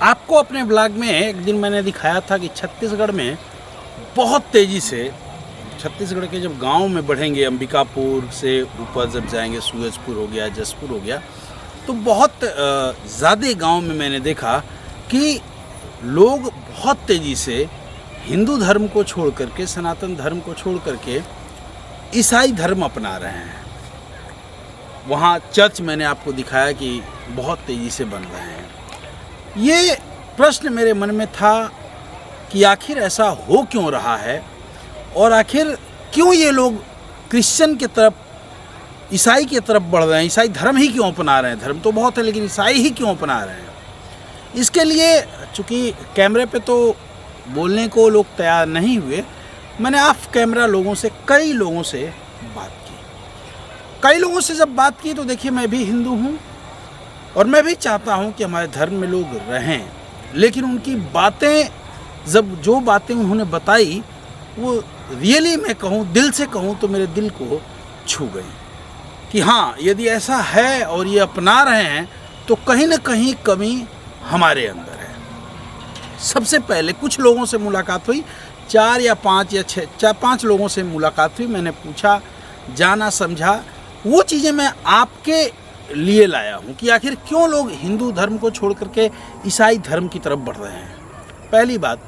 आपको अपने ब्लॉग में एक दिन मैंने दिखाया था कि छत्तीसगढ़ में बहुत तेज़ी से छत्तीसगढ़ के जब गांव में बढ़ेंगे, अंबिकापुर से ऊपर जब जाएंगे, सूरजपुर हो गया, जसपुर हो गया, तो बहुत ज़्यादा गांव में मैंने देखा कि लोग बहुत तेज़ी से हिंदू धर्म को छोड़ करके, सनातन धर्म को छोड़ करके ईसाई धर्म अपना रहे हैं। वहाँ चर्च मैंने आपको दिखाया कि बहुत तेज़ी से बन रहे हैं। ये प्रश्न मेरे मन में था कि आखिर ऐसा हो क्यों रहा है, और आखिर क्यों ये लोग क्रिश्चियन की तरफ, ईसाई की तरफ बढ़ रहे हैं। ईसाई धर्म ही क्यों अपना रहे हैं? धर्म तो बहुत है, लेकिन ईसाई ही क्यों अपना रहे हैं? इसके लिए चूँकि कैमरे पे तो बोलने को लोग तैयार नहीं हुए, मैंने ऑफ कैमरा कई लोगों से बात की। कई लोगों से जब बात की तो देखिए, मैं भी हिंदू हूँ और मैं भी चाहता हूँ कि हमारे धर्म में लोग रहें, लेकिन उनकी बातें, जो बातें उन्होंने बताई, वो रियली मैं कहूँ, दिल से कहूँ तो मेरे दिल को छू गई कि हाँ, यदि ऐसा है और ये अपना रहे हैं तो कहीं ना कहीं कमी हमारे अंदर है। सबसे पहले कुछ लोगों से मुलाकात हुई, 4 या 5 या 5 लोगों से मुलाकात हुई। मैंने पूछा, जाना, समझा। वो चीज़ें मैं आपके लिए लाया हूँ कि आखिर क्यों लोग हिंदू धर्म को छोड़ करके ईसाई धर्म की तरफ बढ़ रहे हैं। पहली बात,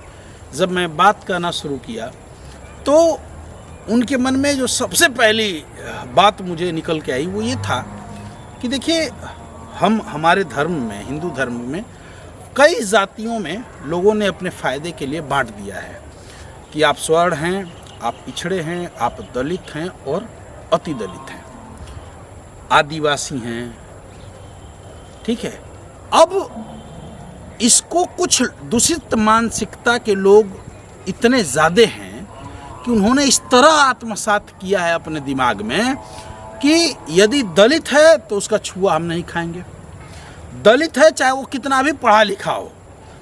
जब मैं बात करना शुरू किया तो उनके मन में जो सबसे पहली बात मुझे निकल के आई वो ये था कि देखिए, हमारे धर्म में, हिंदू धर्म में कई जातियों में लोगों ने अपने फ़ायदे के लिए बांट दिया है कि आप स्वर्ण हैं, आप पिछड़े हैं, आप दलित हैं और अति दलित हैं, आदिवासी हैं। ठीक है, अब इसको कुछ दूषित मानसिकता के लोग इतने ज़्यादा हैं कि उन्होंने इस तरह आत्मसात किया है अपने दिमाग में कि यदि दलित है तो उसका छुआ हम नहीं खाएंगे। दलित है चाहे वो कितना भी पढ़ा लिखा हो,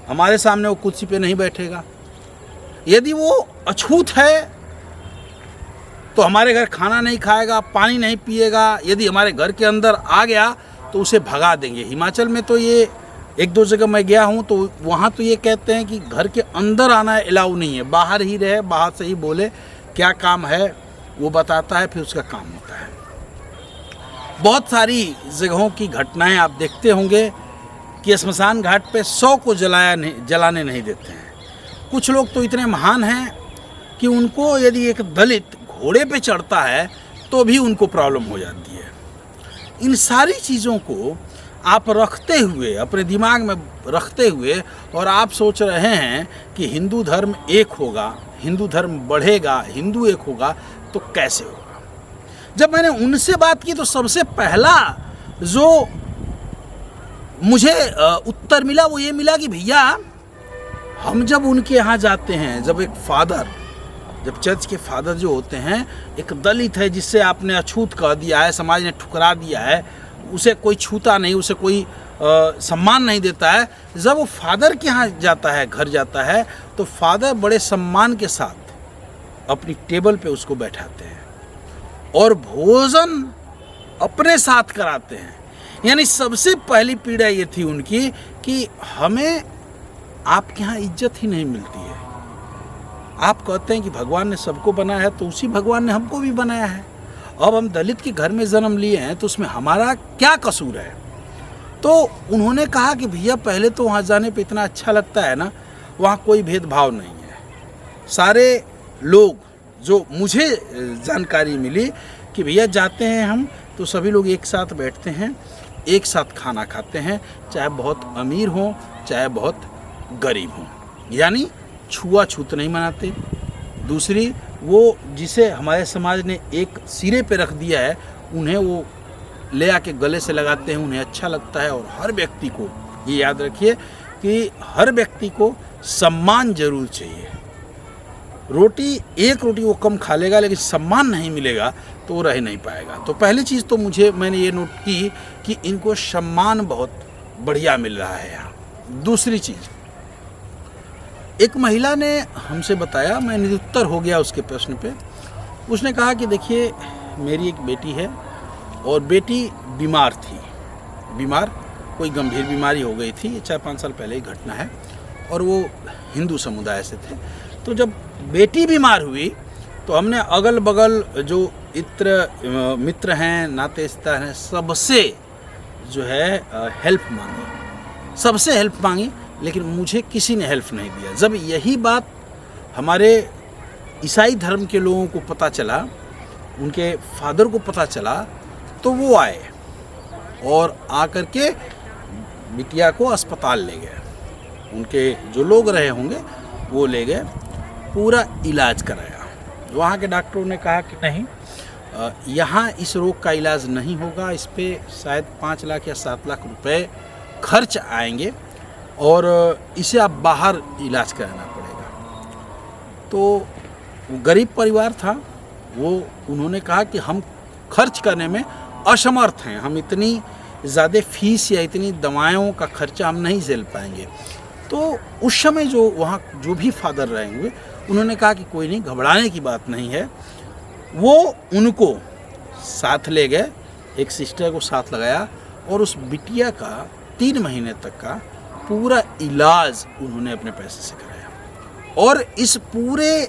हमारे सामने वो कुर्सी पे नहीं बैठेगा। यदि वो अछूत है तो हमारे घर खाना नहीं खाएगा, पानी नहीं पिएगा। यदि हमारे घर के अंदर आ गया तो उसे भगा देंगे। हिमाचल में तो ये 1-2 जगह मैं गया हूँ तो वहाँ तो ये कहते हैं कि घर के अंदर आना अलाउ नहीं है, बाहर ही रहे, बाहर से ही बोले, क्या काम है वो बताता है, फिर उसका काम होता है। बहुत सारी जगहों की घटनाएं आप देखते होंगे कि स्मशान घाट पे 100 को जलाने नहीं देते हैं। कुछ लोग तो इतने महान हैं कि उनको यदि एक दलित घोड़े पे चढ़ता है तो भी उनको प्रॉब्लम हो जाती है। इन सारी चीज़ों को आप रखते हुए, अपने दिमाग में रखते हुए, और आप सोच रहे हैं कि हिंदू धर्म एक होगा, हिंदू धर्म बढ़ेगा, हिंदू एक होगा, तो कैसे होगा? जब मैंने उनसे बात की तो सबसे पहला जो मुझे उत्तर मिला वो ये मिला कि भैया, हम जब उनके यहाँ जाते हैं, जब चर्च के फादर जो होते हैं, एक दलित है जिससे आपने अछूत कह दिया है, समाज ने ठुकरा दिया है, उसे कोई छूता नहीं, उसे कोई सम्मान नहीं देता है, जब वो फादर के यहाँ जाता है, घर जाता है, तो फादर बड़े सम्मान के साथ अपनी टेबल पे उसको बैठाते हैं और भोजन अपने साथ कराते हैं। यानी सबसे पहली पीड़ा ये थी उनकी कि हमें आपके यहाँ इज्जत ही नहीं मिलती है। आप कहते हैं कि भगवान ने सबको बनाया है, तो उसी भगवान ने हमको भी बनाया है। अब हम दलित के घर में जन्म लिए हैं तो उसमें हमारा क्या कसूर है? तो उन्होंने कहा कि भैया, पहले तो वहाँ जाने पे इतना अच्छा लगता है ना, वहाँ कोई भेदभाव नहीं है। सारे लोग, जो मुझे जानकारी मिली कि भैया जाते हैं हम तो सभी लोग एक साथ बैठते हैं, एक साथ खाना खाते हैं, चाहे बहुत अमीर हो चाहे बहुत गरीब हो। यानी छुआछूत नहीं मनाते। दूसरी, वो जिसे हमारे समाज ने एक सिरे पे रख दिया है, उन्हें वो ले आके गले से लगाते हैं, उन्हें अच्छा लगता है। और हर व्यक्ति को ये याद रखिए कि हर व्यक्ति को सम्मान जरूर चाहिए। एक रोटी वो कम खा लेगा, लेकिन सम्मान नहीं मिलेगा तो वो रह नहीं पाएगा। तो पहली चीज़ तो मैंने ये नोट की कि इनको सम्मान बहुत बढ़िया मिल रहा है यहाँ। दूसरी चीज़, एक महिला ने हमसे बताया, मैं निरुत्तर हो गया उसके प्रश्न पे। उसने कहा कि देखिए, मेरी एक बेटी है और बेटी बीमार थी, कोई गंभीर बीमारी हो गई थी, ये 4-5 साल पहले की घटना है, और वो हिंदू समुदाय से थे। तो जब बेटी बीमार हुई तो हमने अगल बगल जो मित्र हैं, नातेदार हैं, सबसे जो है हेल्प मांगी, सबसे हेल्प मांगी, लेकिन मुझे किसी ने हेल्प नहीं दिया। जब यही बात हमारे ईसाई धर्म के लोगों को पता चला, उनके फादर को पता चला, तो वो आए और आकर के बिटिया को अस्पताल ले गए। उनके जो लोग रहे होंगे वो ले गए, पूरा इलाज कराया। वहाँ के डॉक्टरों ने कहा कि नहीं, यहाँ इस रोग का इलाज नहीं होगा, इस पे शायद 5 लाख या 7 लाख रुपए खर्च आएंगे और इसे आप बाहर इलाज कराना पड़ेगा। तो वो गरीब परिवार था, वो उन्होंने कहा कि हम खर्च करने में असमर्थ हैं, हम इतनी ज़्यादा फीस या इतनी दवाओं का खर्चा हम नहीं झेल पाएंगे। तो उस समय जो वहाँ जो भी फादर रहेंगे उन्होंने कहा कि कोई नहीं, घबराने की बात नहीं है। वो उनको साथ ले गए, एक सिस्टर को साथ लगाया और उस बिटिया का 3 महीने तक का पूरा इलाज उन्होंने अपने पैसे से कराया। और इस पूरे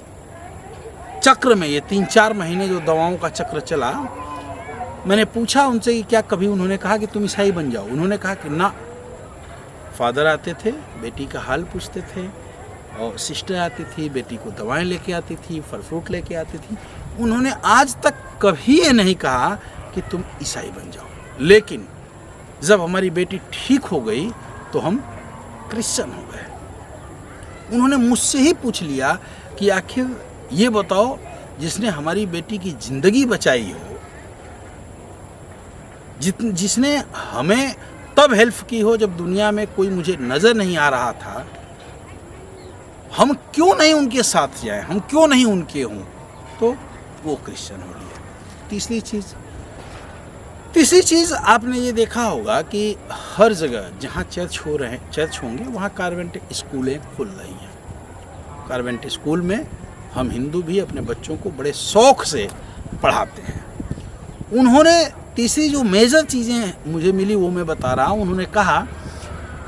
चक्र में, ये 3-4 महीने जो दवाओं का चक्र चला, मैंने पूछा उनसे कि क्या कभी उन्होंने कहा कि तुम ईसाई बन जाओ? उन्होंने कहा कि ना, फादर आते थे, बेटी का हाल पूछते थे, और सिस्टर आती थी, बेटी को दवाएं लेके आती थी, फल फ्रूट लेके आती थी। उन्होंने आज तक कभी ये नहीं कहा कि तुम ईसाई बन जाओ। लेकिन जब हमारी बेटी ठीक हो गई तो हम क्रिश्चियन हो गए। उन्होंने मुझसे ही पूछ लिया कि आखिर ये बताओ, जिसने हमारी बेटी की ज़िंदगी बचाई हो, जिसने हमें तब हेल्प की हो जब दुनिया में कोई मुझे नज़र नहीं आ रहा था, हम क्यों नहीं उनके साथ जाएं, हम क्यों नहीं उनके हों? तो वो क्रिश्चियन हो लिया। तीसरी चीज़ आपने ये देखा होगा कि हर जगह जहाँ चर्च होंगे वहाँ कॉन्वेंट स्कूलें खुल रही हैं। कॉन्वेंट स्कूल में हम हिंदू भी अपने बच्चों को बड़े शौक़ से पढ़ाते हैं। उन्होंने तीसरी जो मेजर चीज़ें मुझे मिली वो मैं बता रहा हूँ। उन्होंने कहा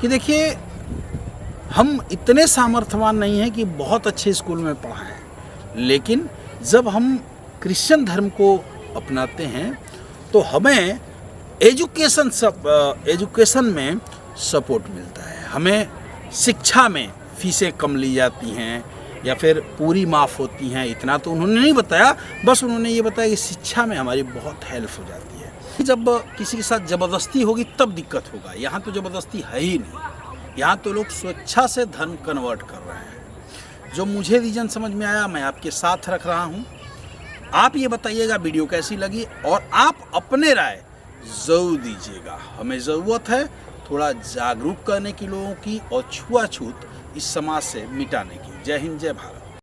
कि देखिए, हम इतने सामर्थ्यवान नहीं हैं कि बहुत अच्छे स्कूल में पढ़ाएं, लेकिन जब हम क्रिश्चियन धर्म को अपनाते हैं तो हमें एजुकेशन में सपोर्ट मिलता है। हमें शिक्षा में फीसें कम ली जाती हैं या फिर पूरी माफ़ होती हैं। इतना तो उन्होंने नहीं बताया, बस उन्होंने ये बताया कि शिक्षा में हमारी बहुत हेल्प हो जाती है। जब किसी के साथ ज़बरदस्ती होगी तब दिक्कत होगा। यहाँ तो ज़बरदस्ती है ही नहीं, यहाँ तो लोग स्वेच्छा से धर्म कन्वर्ट कर रहे हैं। जो मुझे रीज़न समझ में आया मैं आपके साथ रख रहा हूँ। आप ये बताइएगा वीडियो कैसी लगी, और आप अपने राय ज़रूर दीजिएगा। हमें ज़रूरत है थोड़ा जागरूक करने की लोगों की, और छुआछूत इस समाज से मिटाने की। जय हिंद, जय भारत।